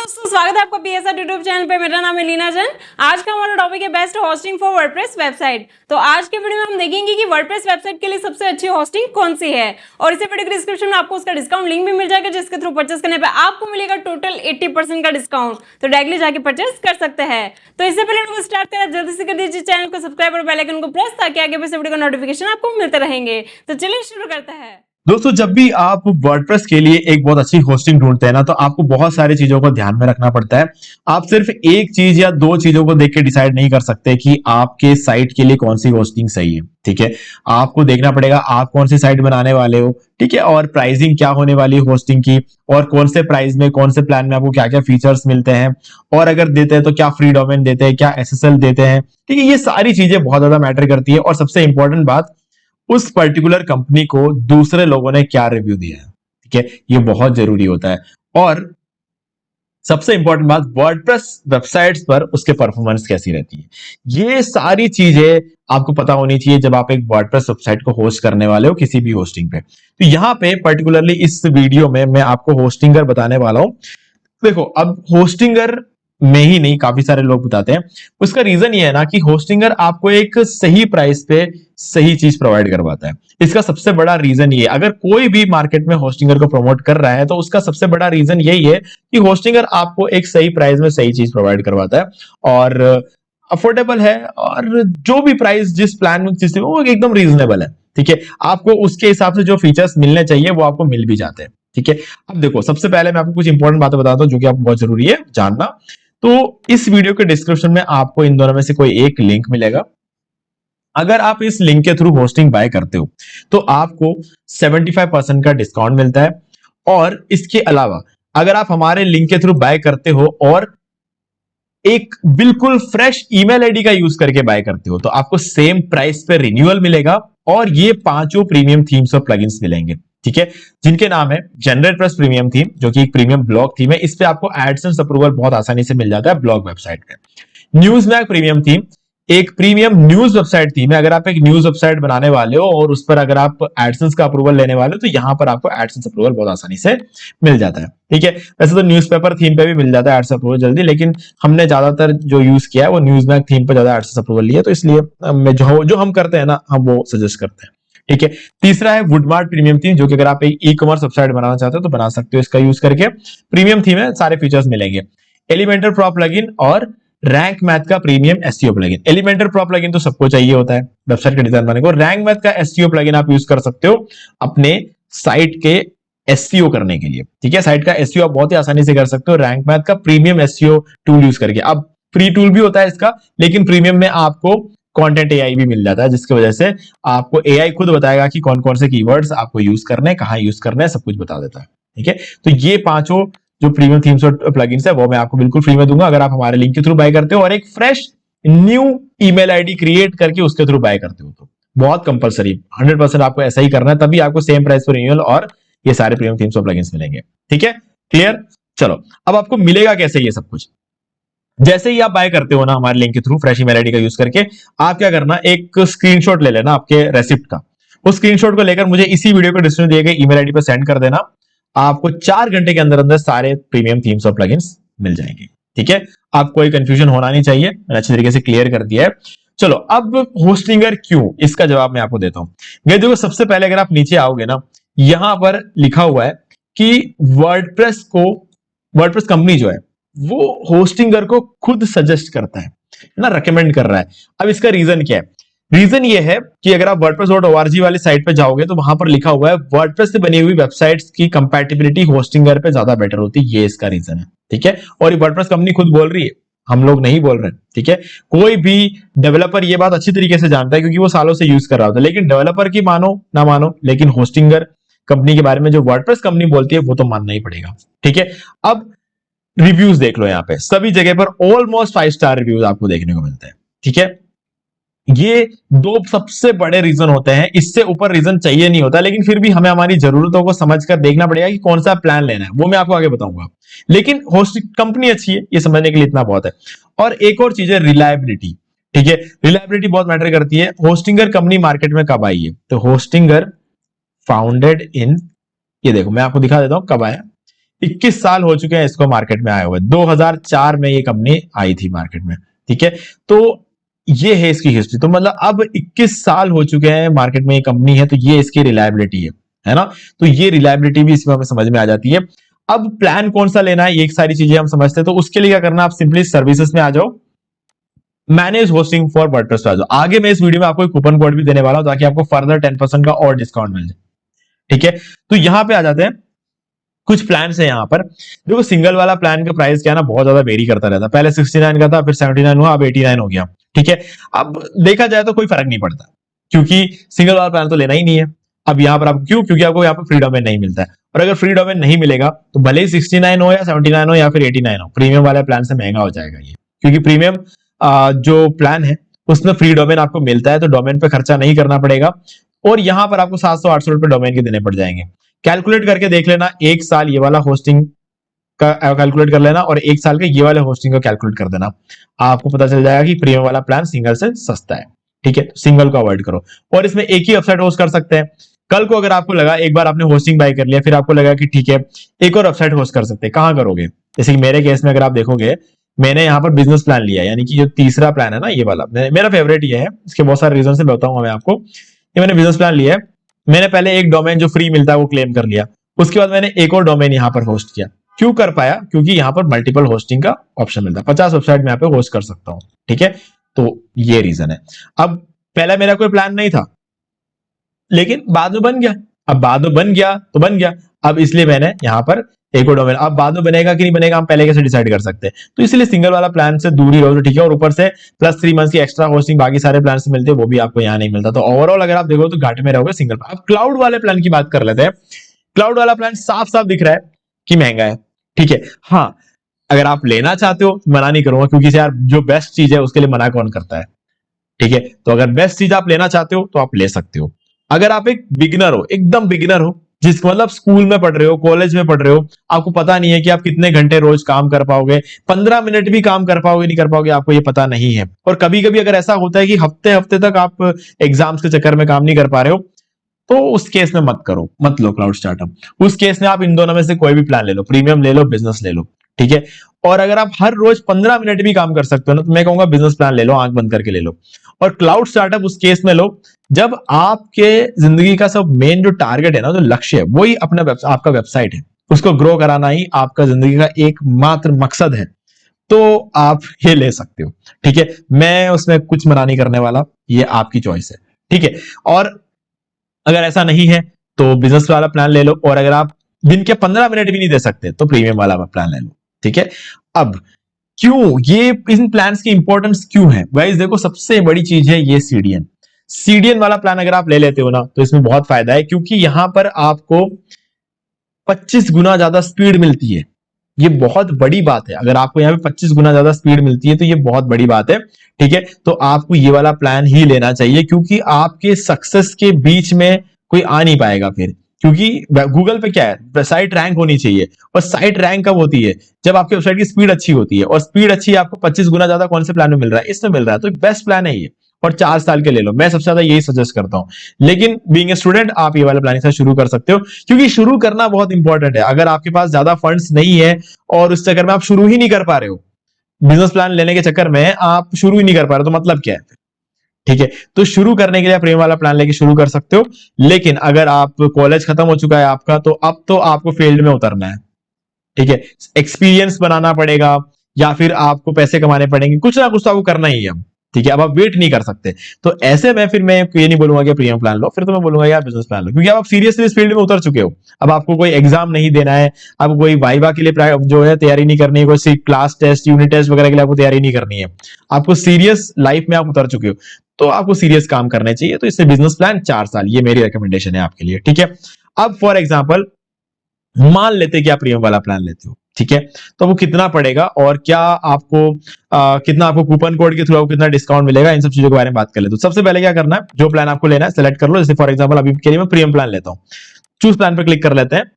दोस्तों, स्वागत है आपका पीएसआर यूट्यूब चैनल पे। मेरा नाम है लीना जैन। आज का हमारा टॉपिक है best hosting for WordPress website. तो आज के वीडियो में हम देखेंगे कि वर्डप्रेस वेबसाइट के लिए सबसे अच्छी होस्टिंग कौन सी है, और इसी वीडियो के डिस्क्रिप्शन में आपको उसका डिस्काउंट लिंक भी मिल जाएगा, जिसके थ्रू परचेस करने पे आपको मिलेगा टोटल 80% का डिस्काउंट। तो डायरेक्टली जाके परचेस कर सकते हैं। तो इससे पहले वीडियो स्टार्ट करें, जल्दी से कर दीजिए चैनल को सब्सक्राइब और बेल आइकन को प्रेस, ताकि आगे भी वीडियो का नोटिफिकेशन आपको मिलते रहेंगे। तो चलिए शुरू करते हैं। दोस्तों, जब भी आप वर्डप्रेस के लिए एक बहुत अच्छी होस्टिंग ढूंढते हैं ना, तो आपको बहुत सारी चीजों को ध्यान में रखना पड़ता है। आप सिर्फ एक चीज या दो चीजों को देख के डिसाइड नहीं कर सकते कि आपके साइट के लिए कौन सी होस्टिंग सही है। ठीक है, आपको देखना पड़ेगा आप कौन सी साइट बनाने वाले हो, ठीक है, और प्राइसिंग क्या होने वाली है होस्टिंग की, और कौन से प्राइस में, कौन से प्लान में आपको क्या क्या फीचर्स मिलते हैं, और अगर देते हैं तो क्या फ्री डोमेन देते हैं, क्या एसएसएल देते हैं। ठीक है, ये सारी चीजें बहुत ज्यादा मैटर करती है। और सबसे इंपॉर्टेंट बात, उस पर्टिकुलर कंपनी को दूसरे लोगों ने क्या रिव्यू दिया है। ठीक है, ये बहुत जरूरी होता है। और सबसे इंपॉर्टेंट बात, वर्डप्रेस वेबसाइट्स पर उसके परफॉर्मेंस कैसी रहती है। ये सारी चीजें आपको पता होनी चाहिए जब आप एक वर्डप्रेस वेबसाइट को होस्ट करने वाले हो किसी भी होस्टिंग पे। तो यहां पे पर्टिकुलरली इस वीडियो में मैं आपको होस्टिंगर बताने वाला हूं। देखो, अब होस्टिंगर में ही नहीं, काफी सारे लोग बताते हैं। उसका रीजन ये है ना कि होस्टिंगर आपको एक सही प्राइस पे सही चीज प्रोवाइड करवाता है। इसका सबसे बड़ा रीजन ये, अगर कोई भी मार्केट में होस्टिंगर को प्रमोट कर रहा है तो उसका सबसे बड़ा रीजन यही है कि होस्टिंगर आपको एक सही प्राइस में सही चीज प्रोवाइड करवाता है, और अफोर्डेबल है, और जो भी प्राइस जिस प्लान में चीज वो एकदम रीजनेबल है। ठीक है, आपको उसके हिसाब से जो फीचर्स मिलने चाहिए वो आपको मिल भी जाते हैं। ठीक है, अब देखो, सबसे पहले मैं आपको कुछ इंपॉर्टेंट बातें बताता हूं जो कि आपको बहुत जरूरी है जानना। तो इस वीडियो के डिस्क्रिप्शन में आपको इन दोनों में से कोई एक लिंक मिलेगा। अगर आप इस लिंक के थ्रू होस्टिंग बाय करते हो तो आपको 75% का डिस्काउंट मिलता है। और इसके अलावा अगर आप हमारे लिंक के थ्रू बाय करते हो और एक बिल्कुल फ्रेश ईमेल आईडी का यूज करके बाय करते हो, तो आपको सेम प्राइस पे रिन्यूअल मिलेगा, और ये पांचों प्रीमियम थीम्स और प्लगइन्स मिलेंगे। ठीक है, जिनके नाम है जनरेटप्रेस प्रीमियम थीम, जो कि एक प्रीमियम ब्लॉग थीम है। इस पे आपको एडसेंस अप्रूवल बहुत आसानी से मिल जाता है ब्लॉग वेबसाइट पे। न्यूज़मैग प्रीमियम थीम एक प्रीमियम न्यूज वेबसाइट थीम है। अगर आप एक न्यूज वेबसाइट बनाने वाले हो और उस पर अगर आप एडसेंस का अप्रूवल लेने वाले हो, तो यहां पर आपको एडसेंस अप्रूवल बहुत आसानी से मिल जाता है। ठीक है, वैसे तो न्यूज़पेपर थीम पे भी मिल जाता है एडसेंस अप्रूवल जल्दी, लेकिन हमने ज्यादातर जो यूज किया है वो न्यूज़मैग थीम पे ज्यादा एडसेंस अप्रूवल लिया, तो इसलिए जो हम करते हैं ना, हम वो सजेस्ट करते हैं। ठीक है, तीसरा है वुडमार्ट प्रीमियम थीम, जो कि अगर आप एक ई कॉमर्स वेबसाइट बनाना चाहते हो तो बना सकते हो इसका यूज करके। प्रीमियम थीम है, सारे फीचर्स मिलेंगे। एलिमेंटर प्रो प्लगइन और रैंक मैथ का premium SEO plugin. Elementor pro plugin तो सबको चाहिए होता है वेबसाइट का डिजाइन बनाने को। रैंक मैथ का एसईओ प्लगइन आप यूज कर सकते हो अपने साइट के एसईओ करने के लिए। ठीक है, साइट का एसईओ आप बहुत ही आसानी से कर सकते हो रैंक मैथ का प्रीमियम एसईओ टूल यूज करके। अब फ्री टूल भी होता है इसका, लेकिन प्रीमियम में आपको कंटेंट एआई भी मिल जाता है, जिसकी वजह से आपको एआई खुद बताएगा कि कौन कौन से कीवर्ड्स आपको यूज करने हैं, कहां यूज करने हैं, सब कुछ बता देता है। ठीक है, तो ये पांचों जो प्रीमियम थीम्स और प्लगइन्स है वो मैं आपको बिल्कुल फ्री में दूंगा अगर आप हमारे लिंक के थ्रू बाय करते हो, और एक fresh new email ID create करके उसके थ्रू बाय करते हो। तो बहुत कंपलसरी 100% आपको ऐसा ही करना है, तभी आपको सेम प्राइस पर रिन्यूअल और ये सारे प्रीमियम थीम्स और प्लगइन्स मिलेंगे। ठीक है, क्लियर। चलो, अब आपको मिलेगा कैसे ये सब कुछ। जैसे ही आप बाय करते हो ना हमारे लिंक के थ्रू फ्रेश ईमेल आईडी का यूज करके, आप क्या करना, एक स्क्रीनशॉट ले लेना आपके रेसिप्ट का। उस स्क्रीनशॉट को लेकर मुझे इसी वीडियो को डिस्क्रिप्शन दिए गए ईमेल आईडी पर सेंड कर देना। आपको 4 घंटे के अंदर अंदर सारे प्रीमियम थीम्स और प्लगइन्स मिल जाएंगे। ठीक है, आपको कोई कंफ्यूजन होना नहीं चाहिए, मैंने अच्छी तरीके से क्लियर कर दिया है। चलो, अब होस्टिंगर क्यों, इसका जवाब मैं आपको देता हूं। देखो, सबसे पहले अगर आप नीचे आओगे ना, यहां पर लिखा हुआ है कि वर्डप्रेस कंपनी जो है वो होस्टिंगर को खुद सजेस्ट करता है ना, रेकमेंड कर रहा है। अब इसका रीजन क्या है? रीजन ये है कि अगर आप wordpress.org वाली साइट पे जाओगे तो वहां पर लिखा हुआ है वर्डप्रेस से बनी हुई वेबसाइट्स की कंपैटिबिलिटी होस्टिंगर पे ज्यादा बेटर होती है। ये इसका रीजन है। ठीक है, और ये वर्डप्रेस कंपनी खुद बोल रही है, हम लोग नहीं बोल रहे। ठीक है, कोई भी डेवलपर ये बात अच्छी तरीके से जानता है क्योंकि वो सालों से यूज कर रहा होता है। लेकिन डेवलपर की मानो ना मानो, लेकिन होस्टिंगर कंपनी के बारे में जो वर्डप्रेस कंपनी बोलती है वो तो मानना ही पड़ेगा। ठीक है, अब रिव्यूज देख लो, यहां पे सभी जगह पर ऑलमोस्ट 5 स्टार रिव्यूज आपको देखने को मिलते हैं। ठीक है, ये दो सबसे बड़े रीजन होते हैं, इससे ऊपर रीजन चाहिए नहीं होता, लेकिन फिर भी हमें हमारी जरूरतों को समझकर देखना पड़ेगा कि कौन सा प्लान लेना है, वो मैं आपको आगे बताऊंगा। लेकिन होस्टिंग कंपनी अच्छी है, ये समझने के लिए इतना बहुत है। और एक और चीज है रिलायबिलिटी। ठीक है, रिलायबिलिटी बहुत मैटर करती है। होस्टिंगर कंपनी मार्केट में कब आई है? तो होस्टिंगर फाउंडेड इन, ये देखो मैं आपको दिखा देता हूं कब आया। 21 साल हो चुके हैं इसको मार्केट में आए हुए। 2004 में ये कंपनी आई थी मार्केट में, ठीक है। तो ये है इसकी हिस्ट्री। तो मतलब अब 21 साल हो चुके हैं मार्केट में ये कंपनी है, तो ये इसकी रिलायबिलिटी है ना। तो ये रिलायबिलिटी भी इसमें हमें समझ में आ जाती है। अब प्लान कौन सा लेना है, ये सारी चीजें हम समझते हैं। तो उसके लिए क्या करना, आप सिंपली सर्विसेज में आ जाओ, मैनेज होस्टिंग फॉर वर्डप्रेस पे आ जाओ। आगे मैं इस वीडियो में आपको एक कूपन कोड भी देने वाला हूं ताकि आपको फर्दर 10% का और डिस्काउंट मिल जाए, ठीक है। तो यहां पे आ जाते हैं, कुछ प्लान है यहाँ पर। देखो सिंगल वाला प्लान का प्राइस क्या है ना, बहुत ज्यादा वेरी करता रहता है। पहले 69 का था, फिर 79 हुआ, अब 89 हो गया, ठीक है। अब देखा जाए तो कोई फर्क नहीं पड़ता, क्योंकि सिंगल वाला प्लान तो लेना ही नहीं है। अब यहाँ पर आप क्यों, क्योंकि आपको यहाँ पर फ्री डोमेन नहीं मिलता है। और अगर फ्री डोमेन नहीं मिलेगा तो भले ही 69 हो या 79 हो या फिर 89 हो, प्रीमियम वाले प्लान से महंगा हो जाएगा ये, क्योंकि प्रीमियम जो प्लान है उसमें फ्री डोमेन आपको मिलता है, तो डोमेन पे खर्चा नहीं करना पड़ेगा। और यहाँ पर आपको 700-800 रुपए डोमेन के देने पड़ जाएंगे। कैलकुलेट करके देख लेना, एक साल ये वाला होस्टिंग का कैलकुलेट कर लेना और एक साल के ये वाले होस्टिंग का कैलकुलेट कर देना, आपको पता चल जाएगा कि प्रीमियम वाला प्लान सिंगल से सस्ता है, ठीक है। सिंगल को अवॉइड करो और इसमें एक ही वेबसाइट होस्ट कर सकते हैं। कल को अगर आपको लगा, एक बार आपने होस्टिंग बाय कर लिया, फिर आपको लगा कि ठीक है एक और वेबसाइट होस्ट कर सकते हैं, कहां करोगे। जैसे कि मेरे केस में अगर आप देखोगे, मैंने यहाँ पर बिजनेस प्लान लिया, यानी कि जो तीसरा प्लान है ना ये वाला, मेरा फेवरेट ये है। इसके बहुत सारे रीजन से बताऊंगा मैं आपको। ये मैंने बिजनेस प्लान लिया है, मैंने पहले एक डोमेन जो फ्री मिलता है वो क्लेम कर लिया, उसके बाद मैंने एक और डोमेन यहाँ पर होस्ट किया। क्यों कर पाया, क्योंकि यहाँ पर मल्टीपल होस्टिंग का ऑप्शन मिलता है, 50 वेबसाइट में यहाँ पे होस्ट कर सकता हूँ, ठीक है। तो ये रीजन है। अब पहले मेरा कोई प्लान नहीं था, लेकिन बाद में बन गया। अब बाद में बन गया तो बन गया, अब इसलिए मैंने यहाँ पर एक और डोमेन। अब बाद में बनेगा कि नहीं बनेगा हम पहले कैसे डिसाइड कर सकते हैं, तो इसलिए सिंगल वाला प्लान से दूर ही रहो, तो ठीक है। और ऊपर से प्लस 3 मंथ्स की एक्स्ट्रा होस्टिंग बाकी सारे प्लान से मिलते हैं, वो भी आपको यहाँ नहीं मिलता। तो ओवरऑल अगर आप देखो तो घाटे में रहोगे सिंगल। अब क्लाउड वाले प्लान की बात कर लेते हैं। क्लाउड वाला प्लान साफ साफ दिख रहा है कि महंगा है, ठीक है। हाँ, अगर आप लेना चाहते हो मना नहीं करूंगा, क्योंकि यार जो बेस्ट चीज है उसके लिए मना कौन करता है, ठीक है। तो अगर बेस्ट चीज आप लेना चाहते हो तो आप ले सकते हो। अगर आप एक बिगिनर हो, एकदम बिगिनर हो, जिस मतलब स्कूल में पढ़ रहे हो, कॉलेज में पढ़ रहे हो, आपको पता नहीं है कि आप कितने घंटे रोज काम कर पाओगे, 15 मिनट भी काम कर पाओगे नहीं कर पाओगे, आपको ये पता नहीं है। और कभी कभी अगर ऐसा होता है कि हफ्ते हफ्ते तक आप एग्जाम्स के चक्कर में काम नहीं कर पा रहे हो, तो उस केस में मत करो, मत लो क्लाउड स्टार्टअप। उस केस में आप इन दोनों में से कोई भी प्लान ले लो, प्रीमियम ले लो, बिजनेस ले लो, ठीक है। और अगर आप हर रोज 15 मिनट भी काम कर सकते हो ना, तो मैं कहूंगा बिजनेस प्लान ले लो, आंख बंद करके ले लो। और क्लाउड स्टार्टअप उस केस में लो जब आपके जिंदगी का सब मेन जो टारगेट है ना, जो लक्ष्य है, वही अपना आपका वेबसाइट है, उसको ग्रो कराना ही आपका जिंदगी का एकमात्र मकसद है, तो आप ये ले सकते हो, ठीक है। मैं उसमें कुछ मना नहीं करने वाला, ये आपकी चॉइस है, ठीक है। और अगर ऐसा नहीं है तो बिजनेस वाला प्लान ले लो, और अगर आप दिन के 15 मिनट भी नहीं दे सकते तो प्रीमियम वाला प्लान ले लो, ठीक है। अब क्यों ये इन प्लान्स की इंपॉर्टेंस क्यों है गाइस, देखो सबसे बड़ी चीज है ये सीडीएन वाला प्लान अगर आप ले लेते हो ना, तो इसमें बहुत फायदा है, क्योंकि यहां पर आपको 25 गुना ज्यादा स्पीड मिलती है। ये बहुत बड़ी बात है, अगर आपको यहाँ पे 25 गुना ज्यादा स्पीड मिलती है तो ये बहुत बड़ी बात है, ठीक है। तो आपको ये वाला प्लान ही लेना चाहिए, क्योंकि आपके सक्सेस के बीच में कोई आ नहीं पाएगा फिर। क्योंकि गूगल पे क्या है, साइट रैंक होनी चाहिए, और साइट रैंक कब होती है, जब आपकी वेबसाइट की स्पीड अच्छी होती है, और स्पीड अच्छी आपको 25 गुना ज्यादा कौन से प्लान में मिल रहा है, इसमें मिल रहा है, तो बेस्ट प्लान है ये। और 4 साल के ले लो, मैं सबसे ज्यादा यही सजेस्ट करता हूं। लेकिन बीइंग ए स्टूडेंट आप ये वाला प्लानिंग से शुरू कर सकते हो, क्योंकि शुरू करना बहुत इंपॉर्टेंट है। अगर आपके पास ज्यादा फंड्स नहीं है और उस चक्कर में आप शुरू ही नहीं कर पा रहे हो, बिजनेस प्लान लेने के चक्कर में आप शुरू ही नहीं कर पा रहे हो, तो मतलब क्या है, ठीक है। तो शुरू करने के लिए प्रीमियम वाला प्लान लेके शुरू कर सकते हो। लेकिन अगर आप कॉलेज खत्म हो चुका है आपका, तो अब तो आपको फील्ड में उतरना है, ठीक है। एक्सपीरियंस बनाना पड़ेगा, या फिर आपको पैसे कमाने पड़ेंगे, कुछ ना कुछ तो आपको करना ही है, ठीक है। अब आप वेट नहीं कर सकते, तो ऐसे में फिर मैं ये नहीं बोलूंगा कि प्रीमियम प्लान लो, फिर तो मैं बोलूंगा यार बिजनेस प्लान लो, क्योंकि अब आप सीरियसली इस फील्ड में उतर चुके हो। अब आपको कोई एग्जाम नहीं देना है, आपको कोई वाइवा के लिए जो है तैयारी नहीं करनी है, कोई क्लास टेस्ट, यूनिट टेस्ट वगैरह के लिए आपको तैयारी नहीं करनी है, आपको सीरियस लाइफ में आप उतर चुके हो, तो आपको सीरियस काम करने चाहिए। तो इससे बिजनेस प्लान 4 साल, ये मेरी रिकमेंडेशन है आपके लिए, ठीक है। अब फॉर एग्जाम्पल मान लेते कि आप प्रीमियम वाला प्लान लेते हो, ठीक है, तो वो कितना पड़ेगा और क्या आपको कितना आपको कूपन कोड के थ्रू आपको कितना डिस्काउंट मिलेगा, इन सब चीजों के बारे में बात कर लेते हो। सबसे पहले क्या करना है, जो प्लान आपको लेना है सेलेक्ट कर लो। जैसे फॉर एग्जांपल अभी के लिए मैं प्रीमियम प्लान लेता हूं, चूज प्लान पर क्लिक कर लेते हैं,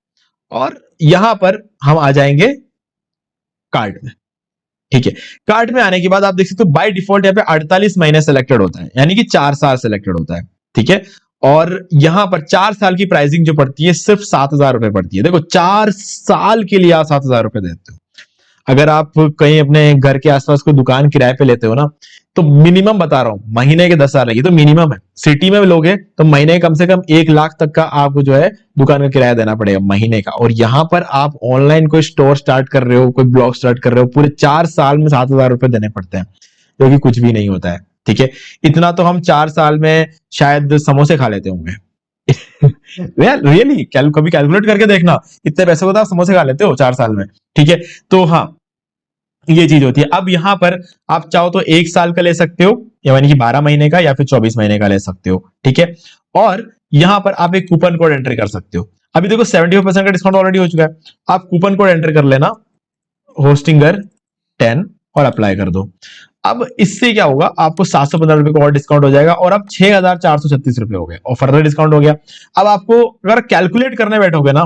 और यहां पर हम आ जाएंगे कार्ड में, ठीक है। कार्ड में आने के बाद आप देख सकते हो बाय डिफॉल्ट यहाँ पे 48 महीने सेलेक्टेड होता है, यानी कि 4 साल सेलेक्टेड होता है, ठीक है। और यहां पर 4 साल की प्राइसिंग जो पड़ती है सिर्फ 7,000 रुपए पड़ती है। देखो 4 साल के लिए आप 7,000 रुपए देते हो। अगर आप कहीं अपने घर के आसपास कोई दुकान किराए पे लेते हो ना, तो मिनिमम बता रहा हूं महीने के 10,000 लगे, तो मिनिमम है। सिटी में लोगे तो महीने कम से कम 1 लाख तक का आपको जो है दुकान का किराया देना पड़ेगा महीने का। और यहां पर आप ऑनलाइन कोई स्टोर स्टार्ट कर रहे हो, कोई ब्लॉग स्टार्ट कर रहे हो, पूरे 4 साल में 7,000 रुपए देने पड़ते हैं, जो कि कुछ भी नहीं होता है। ठीक है, इतना तो हम 4 साल में शायद समोसे खा लेते होंगे। रियली कभी कैलकुलेट करके देखना, इतने पैसे को तो आप समोसे खा लेते हो 4 साल में। ठीक है, तो हाँ ये चीज होती है। अब यहां पर आप चाहो तो 1 साल का ले सकते हो, यानी कि 12 महीने का, या फिर 24 महीने का ले सकते हो। ठीक है, और यहां पर आप एक कूपन कोड एंटर कर सकते हो। अभी देखो 75% का डिस्काउंट ऑलरेडी हो चुका है। आप कूपन कोड एंटर कर लेना होस्टिंगर 10 और अप्लाई कर दो। अब इससे क्या होगा, आपको 715 रुपए का और डिस्काउंट हो जाएगा और अब 6,436 रुपए हो गए और फर्दर डिस्काउंट हो गया। अब आपको अगर कैलकुलेट करने बैठोगे ना,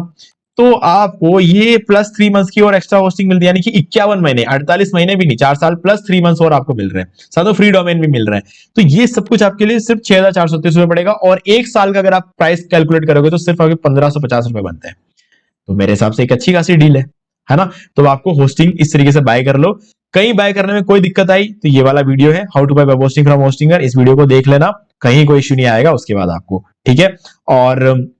तो आपको ये प्लस 3 मंथ्स की और एक्स्ट्रा होस्टिंग मिलती है, यानी कि 51 महीने, 48 महीने भी नहीं, 4 साल प्लस 3 मंथ्स और आपको मिल रहे हैं, साथ में फ्री डोमेन भी मिल रहे हैं। तो ये सब कुछ आपके लिए सिर्फ 6,436 रुपए पड़ेगा। और 1 साल का अगर आप प्राइस कैलकुलेट करोगे तो सिर्फ आपके 1,550 रुपए बनते हैं। तो मेरे हिसाब से एक अच्छी खासी डील है ना। तो आपको होस्टिंग इस तरीके से बाय कर लो। कहीं बाय करने में कोई दिक्कत आई तो ये वाला वीडियो है, how to buy web hosting from Hostinger, इस वीडियो को देख लेना, कहीं कोई इश्यू नहीं आएगा उसके बाद आपको। ठीक है, और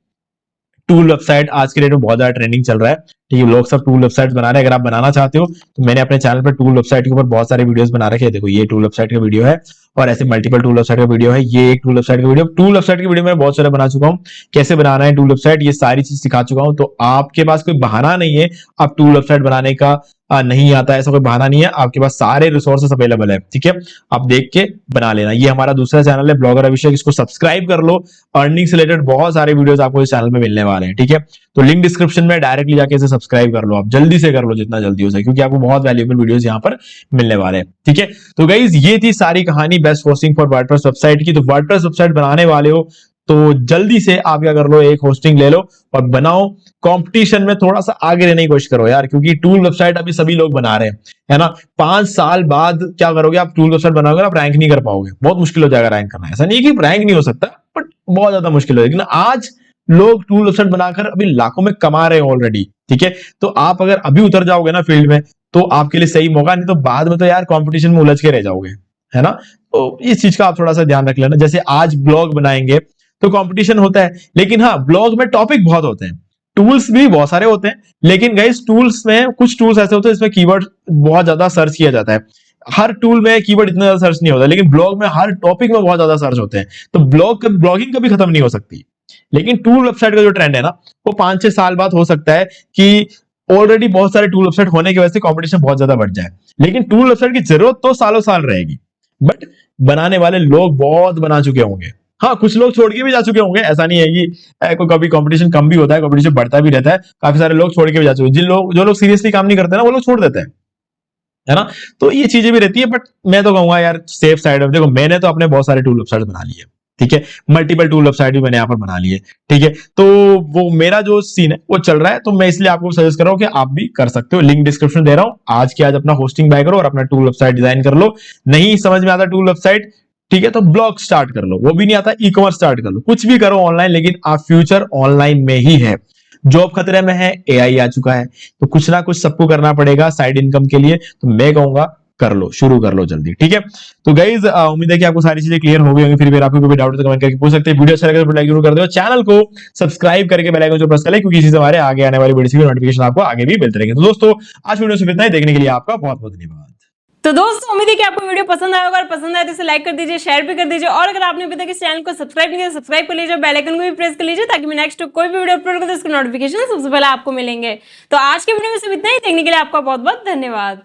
टूल वेबसाइट आज के डेट में बहुत ज्यादा ट्रेंडिंग चल रहा है। ठीक है, लोग सब टूल वेबसाइट बना रहे हैं। अगर आप बनाना चाहते हो तो मैंने अपने चैनल पर टूल वेबसाइट के ऊपर बहुत सारे वीडियोस बना रखे हैं। देखो ये टूल वेबसाइट का वीडियो है और ऐसे मल्टीपल टूल वेबसाइट का वीडियो है। ये एक टूल वेबसाइट का वीडियो, टूल वेबसाइट की वीडियो मैं बहुत सारे बना चुका हूं, कैसे बनाना है टूल वेबसाइट, ये सारी चीज सिखा चुका हूं। तो आपके पास कोई बहाना नहीं है आप टूल वेबसाइट बनाने का नहीं आता, ऐसा कोई बहाना नहीं है, आपके पास सारे रिसोर्सेस अवेलेबल है। ठीक है, आप देख के बना लेना। ये हमारा दूसरा चैनल है ब्लॉगर अभिषेक, इसको सब्सक्राइब कर लो। अर्निंग से रिलेटेड बहुत सारे वीडियोस आपको इस चैनल में मिलने वाले हैं। ठीक है, तो लिंक डिस्क्रिप्शन में डायरेक्टली जाके इसे सब्सक्राइब कर लो, आप जल्दी से कर लो जितना जल्दी हो सके, क्योंकि आपको बहुत वैल्यूएबल वीडियोस यहाँ पर मिलने वाले हैं। ठीक है, तो गाइस ये थी सारी कहानी best hosting for WordPress website की। तो वर्डप्रेस वेबसाइट बनाने वाले हो तो जल्दी से आप क्या कर लो, एक होस्टिंग ले लो और बनाओ। कंपटीशन में थोड़ा सा आगे रहने की कोशिश करो यार, क्योंकि टूल वेबसाइट अभी सभी लोग बना रहे हैं, है ना। 5 साल बाद क्या करोगे, आप टूल वेबसाइट बनाओगे, आप रैंक नहीं कर पाओगे, बहुत मुश्किल हो जाएगा रैंक करना। ऐसा नहीं है कि रैंक नहीं हो सकता, बट बहुत ज्यादा मुश्किल हो जाएगा। आज लोग टूल वेबसाइट बनाकर अभी लाखों में कमा रहे हैं ऑलरेडी। ठीक है, तो आप अगर अभी उतर जाओगे ना फील्ड में तो आपके लिए सही मौका, नहीं तो बाद में तो यार कंपटीशन में उलझ के रह जाओगे, है ना। तो इस चीज का आप थोड़ा सा ध्यान रख लेना। जैसे आज ब्लॉग बनाएंगे तो कंपटीशन होता है, लेकिन हाँ ब्लॉग में टॉपिक बहुत होते हैं, टूल्स भी बहुत सारे होते हैं, लेकिन गाइस टूल्स में कुछ टूल्स ऐसे होते हैं जिसमें कीवर्ड बहुत ज्यादा सर्च किया जाता है। हर टूल में कीवर्ड इतना ज्यादा सर्च नहीं होता, लेकिन ब्लॉग में हर टॉपिक में बहुत ज्यादा सर्च होते हैं। तो ब्लॉगिंग कभी खत्म नहीं हो सकती। लेकिन टूल वेबसाइट का जो ट्रेंड है ना, वो 5-6 साल बाद हो सकता है कि ऑलरेडी बहुत सारे टूल वेबसाइट होने की वजह से कंपटीशन बहुत ज्यादा बढ़ जाए। लेकिन टूल वेबसाइट की जरूरत तो सालों साल रहेगी, बट बनाने वाले लोग बहुत बना चुके होंगे। हाँ, कुछ लोग छोड़ के भी जा चुके होंगे, ऐसा नहीं है कि कोई कभी कंपटीशन कम भी होता है, कंपटीशन बढ़ता भी रहता है। काफी सारे लोग छोड़ के भी जा चुके हैं। जो लोग सीरियसली काम नहीं करते ना, वो लोग छोड़ देते हैं, है ना। तो ये चीजें भी रहती है, बट मैं तो कहूंगा यार सेफ साइड में। देखो मैंने तो अपने बहुत सारे टूल वेबसाइट बना लिए, ठीक है, मल्टीपल टूल वेबसाइट भी मैंने यहाँ पर बना लिए। ठीक है, तो वो मेरा जो सीन है वो चल रहा है, तो मैं इसलिए आपको सजेस्ट कर रहा हूँ कि आप भी कर सकते हो। लिंक डिस्क्रिप्शन दे रहा हूँ, आज के आज अपना होस्टिंग बाय करो और अपना टूल वेबसाइट डिजाइन कर लो। नहीं समझ में आता टूल वेबसाइट, ठीक है, तो ब्लॉग स्टार्ट कर लो। वो भी नहीं आता, ई कॉमर्स स्टार्ट कर लो, कुछ भी करो ऑनलाइन, लेकिन आप फ्यूचर ऑनलाइन में ही है। जॉब खतरे में है, एआई आ चुका है, तो कुछ ना कुछ सबको करना पड़ेगा साइड इनकम के लिए। तो मैं कहूंगा कर लो, शुरू कर लो जल्दी। ठीक है, तो गाइज उम्मीद है कि आपको सारी चीजें क्लियर हो गई होंगी। फिर आपको कोई डाउट तो कमेंट करके पूछ सकते हैं। वीडियो अच्छा लगे तो लाइक जरूर कर दो, चैनल को सब्सक्राइब करके बेल आइकन को प्रेस कर ले, क्योंकि इसी से हमारे आगे आने वाली वीडियो की नोटिफिकेशन आपको आगे भी मिलते रहेंगे। तो दोस्तों आज वीडियो से इतना ही, देखने के लिए आपका बहुत बहुत धन्यवाद। तो दोस्तों उम्मीद है कि आपको वीडियो पसंद आया होगा, और पसंद आए तो इसे लाइक कर दीजिए, शेयर भी कर दीजिए, और अगर आपने अभी तक इस चैनल को सब्सक्राइब नहीं किया तो सब्सक्राइब कर लीजिए, बेल आइकन को भी प्रेस कर लीजिए, ताकि मैं नेक्स्ट कोई भी वीडियो अपलोड करूं तो उसके नोटिफिकेशन सबसे पहले आपको मिलेंगे। तो आज के वीडियो में सिर्फ इतना ही, देखने के लिए आपका बहुत बहुत धन्यवाद।